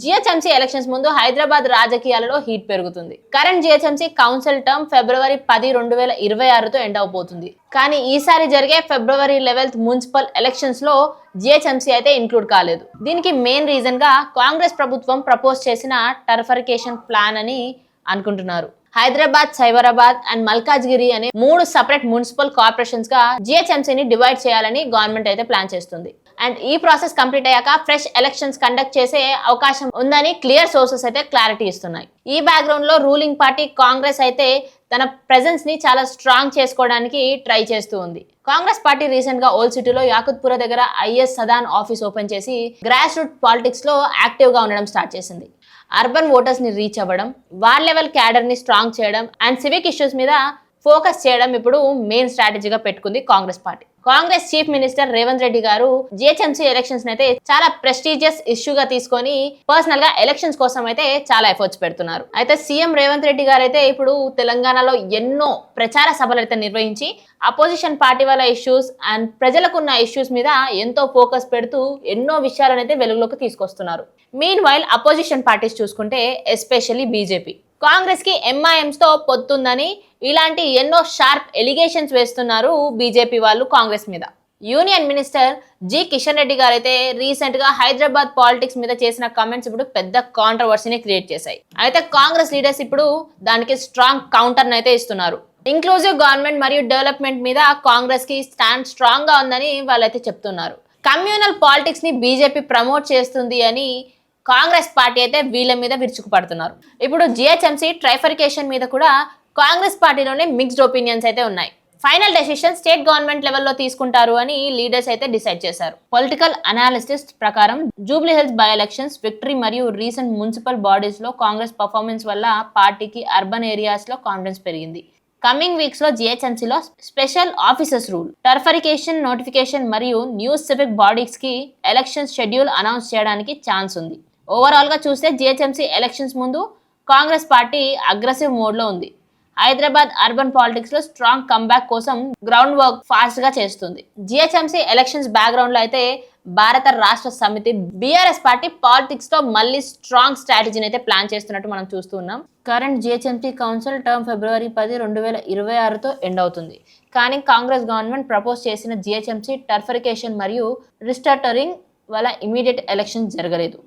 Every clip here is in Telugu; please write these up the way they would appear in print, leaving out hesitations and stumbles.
జిహెచ్ఎంసీ ఎలక్షన్స్ ముందు హైదరాబాద్ రాజకీయాలలో హీట్ పెరుగుతుంది. కరెంట్ జిహెచ్ఎంసీ కౌన్సిల్ టర్మ్ ఫిబ్రవరి 10, 2026తో ఎండ్ అవబోతుంది. కానీ ఈసారి జరిగే ఫిబ్రవరి 11 మున్సిపల్ ఎలక్షన్స్ లో జిహెచ్ఎంసీ అయితే ఇంక్లూడ్ కాలేదు. దీనికి మెయిన్ రీజన్ గా కాంగ్రెస్ ప్రభుత్వం ప్రపోజ్ చేసిన టర్ఫరికేషన్ ప్లాన్ అని అనుకుంటున్నారు. హైదరాబాద్, సైబరాబాద్ అండ్ మల్కాజ్గిరి అనే 3 సెపరేట్ మున్సిపల్ కార్పొరేషన్స్ గా జిహెచ్ఎంసీని డివైడ్ చేయాలని గవర్నమెంట్ అయితే ప్లాన్ చేస్తుంది. అండ్ ఈ ప్రాసెస్ కంప్లీట్ అయ్యాక ఫ్రెష్ ఎలక్షన్స్ కండక్ట్ చేసే అవకాశం ఉందని క్లియర్ సోర్సెస్ అయితే క్లారిటీ ఇస్తున్నాయి. ఈ బ్యాక్గ్రౌండ్ లో రూలింగ్ పార్టీ కాంగ్రెస్ అయితే తన ప్రెజెన్స్ ని చాలా స్ట్రాంగ్ చేసుకోవడానికి ట్రై చేస్తూ ఉంది. కాంగ్రెస్ పార్టీ రీసెంట్ గా ఓల్డ్ సిటీలో యాకుత్పుర దగ్గర ఐఎస్ సదాన్ ఆఫీస్ ఓపెన్ చేసి గ్రాస్ రూట్ పాలిటిక్స్ లో యాక్టివ్ గా ఉండడం స్టార్ట్ చేసింది. అర్బన్ ఓటర్స్ ని రీచ్ అవ్వడం, వార్ లెవెల్ క్యాడర్ ని స్ట్రాంగ్ చేయడం అండ్ సివిక్ ఇష్యూస్ మీద ఫోకస్ చేయడం ఇప్పుడు మెయిన్ స్ట్రాటజీగా పెట్టుకుంది Congress party. Congress chief minister Revanth Reddy గారు జిహెచ్ఎంసీ ఎలక్షన్స్ అయితే చాలా ప్రెస్టీజియస్ ఇష్యూగా తీసుకొని పర్సనల్ గా ఎలక్షన్స్ కోసం అయితే చాలా ఎఫర్ట్స్ పెడుతున్నారు. అయితే సీఎం రేవంత్ రెడ్డి గారు అయితే ఇప్పుడు తెలంగాణలో ఎన్నో ప్రచార సభలు అయితే నిర్వహించి అపోజిషన్ పార్టీ వాళ్ళ ఇష్యూస్ అండ్ ప్రజలకున్న ఇష్యూస్ మీద ఎంతో ఫోకస్ పెడుతూ ఎన్నో విషయాలను అయితే వెలుగులోకి తీసుకొస్తున్నారు. మీన్ వైల్ అపోజిషన్ పార్టీస్ చూసుకుంటే ఎస్పెషల్లీ బీజేపీ కాంగ్రెస్ కి ఎంఐఎంస్ తో పొత్తుందని ఇలాంటి ఎన్నో షార్ప్ ఎలిగేషన్స్ వేస్తున్నారు బీజేపీ వాళ్ళు కాంగ్రెస్ మీద. Union minister G Kishan Reddy గారు అయితే రీసెంట్ గా హైదరాబాద్ పాలిటిక్స్ మీద చేసిన కామెంట్స్ ఇప్పుడు పెద్ద కాంట్రవర్సీని క్రియేట్ చేశాయి. అయితే కాంగ్రెస్ లీడర్స్ ఇప్పుడు దానికి స్ట్రాంగ్ కౌంటర్ అయితే ఇస్తున్నారు. ఇంక్లూజివ్ గవర్నమెంట్ మరియు డెవలప్మెంట్ మీద కాంగ్రెస్ కి స్టాండ్ స్ట్రాంగ్ గా ఉందని వాళ్ళైతే చెప్తున్నారు. కమ్యూనల్ పాలిటిక్స్ ని బీజేపీ ప్రమోట్ చేస్తుంది అని కాంగ్రెస్ పార్టీ అయితే వీళ్ళ మీద విరుచుకుపడుతున్నారు. ఇప్పుడు జిహెచ్ఎంసీ ట్రైఫరికేషన్ మీద కూడా కాంగ్రెస్ పార్టీలోనే మిక్స్డ్ ఒపీనియన్స్ అయితే ఉన్నాయి. ఫైనల్ డెసిషన్ స్టేట్ గవర్నమెంట్ లెవెల్లో తీసుకుంటారు అని లీడర్స్ అయితే డిసైడ్ చేశారు. పొలిటికల్ అనాలిసిస్ట్ ప్రకారం Jubilee hills by elections victory మరియు రీసెంట్ మున్సిపల్ బాడీస్ లో కాంగ్రెస్ పర్ఫార్మెన్స్ వల్ల పార్టీకి అర్బన్ ఏరియాస్ లో కాన్ఫిడెన్స్ పెరిగింది. కమింగ్ వీక్స్ లో జిహెచ్ఎంసీలో స్పెషల్ ఆఫీసర్స్ రూల్, టర్ఫరికేషన్ నోటిఫికేషన్ మరియు న్యూస్ సివిక్ బాడీస్ కి ఎలక్షన్ షెడ్యూల్ అనౌన్స్ చేయడానికి ఛాన్స్ ఉంది. ఓవరాల్ గా చూస్తే జిహెచ్ఎంసీ ఎలక్షన్స్ ముందు కాంగ్రెస్ పార్టీ అగ్రెసివ్ మోడ్ లో ఉంది. హైదరాబాద్ అర్బన్ పాలిటిక్స్ లో స్ట్రాంగ్ కంబ్యాక్ కోసం గ్రౌండ్ వర్క్ ఫాస్ట్ గా చేస్తుంది. జిహెచ్ఎంసీ ఎలక్షన్స్ బ్యాక్గ్రౌండ్ లో అయితే భారత రాష్ట్ర సమితి బీఆర్ఎస్ పార్టీ పాలిటిక్స్ లో మళ్ళీ స్ట్రాంగ్ స్ట్రాటజీని అయితే ప్లాన్ చేస్తున్నట్టు మనం చూస్తున్నాం. కరెంట్ జిహెచ్ఎంసీ కౌన్సిల్ టర్మ్ ఫిబ్రవరి 10, 2026తో ఎండ్ అవుతుంది. కానీ కాంగ్రెస్ గవర్నమెంట్ ప్రపోజ్ చేసిన జిహెచ్ఎంసీ టర్ఫరికేషన్ మరియు రిస్టార్టరింగ్ వల్ల ఇమీడియట్ ఎలక్షన్ జరగలేదు.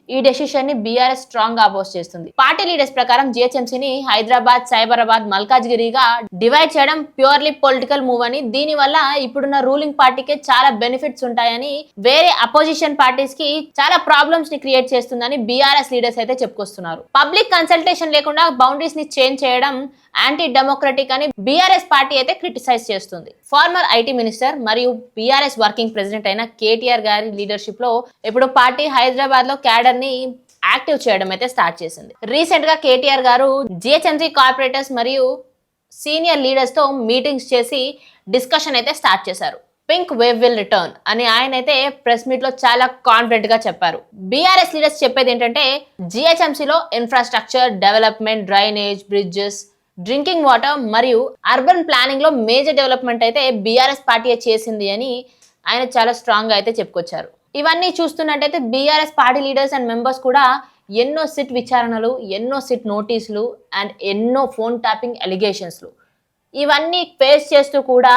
ఈ డెసిషన్ ని బీఆర్ఎస్ స్ట్రాంగ్ గా అపోజ్ చేస్తుంది. పార్టీ లీడర్స్ ప్రకారం జిహెచ్ఎంసీని హైదరాబాద్, సైబరాబాద్, మల్కాజ్గిరిగా డివైడ్ చేయడం ప్యూర్లీ పొలిటికల్ మూవ్ అని, దీని వల్ల ఇప్పుడున్న రూలింగ్ పార్టీకి చాలా బెనిఫిట్స్ ఉంటాయని, వేరే అపోజిషన్ పార్టీస్ కి చాలా ప్రాబ్లమ్స్ ని క్రియేట్ చేస్తుందని బీఆర్ఎస్ లీడర్స్ అయితే చెప్పుకొస్తున్నారు. పబ్లిక్ కన్సల్టేషన్ లేకుండా బౌండరీస్ ని చేంజ్ చేయడం యాంటీ డెమోక్రటిక్ అని బీఆర్ఎస్ పార్టీ అయితే క్రిటిసైజ్ చేస్తుంది. ఫార్మర్ ఐటీ మినిస్టర్ మరియు బీఆర్ఎస్ వర్కింగ్ ప్రెసిడెంట్ అయిన కేటీఆర్ గారి లీడర్షిప్ లో ఇప్పుడు పార్టీ హైదరాబాద్ లో క్యాడర్ ని యాక్టివ్ చేయడం అయితే స్టార్ట్ చేసింది. రీసెంట్ గా కేటీఆర్ గారు జిహెచ్ఎంసీ కార్పొరేటర్స్ మరియు సీనియర్ లీడర్స్ తో మీటింగ్స్ చేసి డిస్కషన్ అయితే స్టార్ట్ చేశారు. పింక్ వేవ్ విల్ రిటర్న్ అని ఆయన అయితే ప్రెస్ మీట్ లో చాలా కాన్ఫిడెంట్ గా చెప్పారు. బీఆర్ఎస్ లీడర్స్ చెప్పేది ఏంటంటే జిహెచ్ఎంసీలో infrastructure development, drainage, bridges, drinking water మరియు అర్బన్ ప్లానింగ్ లో మేజర్ డెవలప్మెంట్ అయితే బీఆర్ఎస్ పార్టీ చేసింది అని ఆయన చాలా స్ట్రాంగ్ గా అయితే చెప్పుకొచ్చారు. ఇవన్నీ చూస్తున్నట్టయితే BRS party leaders and members కూడా ఎన్నో సిట్ విచారణలు, ఎన్నో సిట్ నోటీసులు అండ్ ఎన్నో ఫోన్ ట్యాపింగ్ అలిగేషన్స్లు ఇవన్నీ ఫేస్ చేస్తూ కూడా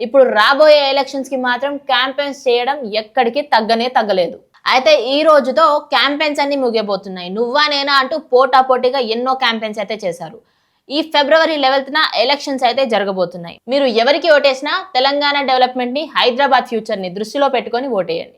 ఇప్పుడు రాబోయే ఎలక్షన్స్ కి మాత్రం క్యాంపెయిన్స్ చేయడం ఎక్కడికి తగ్గలేదు. అయితే ఈ రోజుతో క్యాంపెయిన్స్ అన్ని ముగియబోతున్నాయి. నువ్వా నేనా అంటూ పోటాపోటీగా ఎన్నో క్యాంపెయిన్స్ అయితే చేశారు. ఈ ఫిబ్రవరి 11న ఎలక్షన్స్ అయితే జరగబోతున్నాయి. మీరు ఎవరికి ఓటేసినా తెలంగాణ డెవలప్మెంట్ ని, హైదరాబాద్ ఫ్యూచర్ ని దృష్టిలో పెట్టుకొని ఓటేయండి.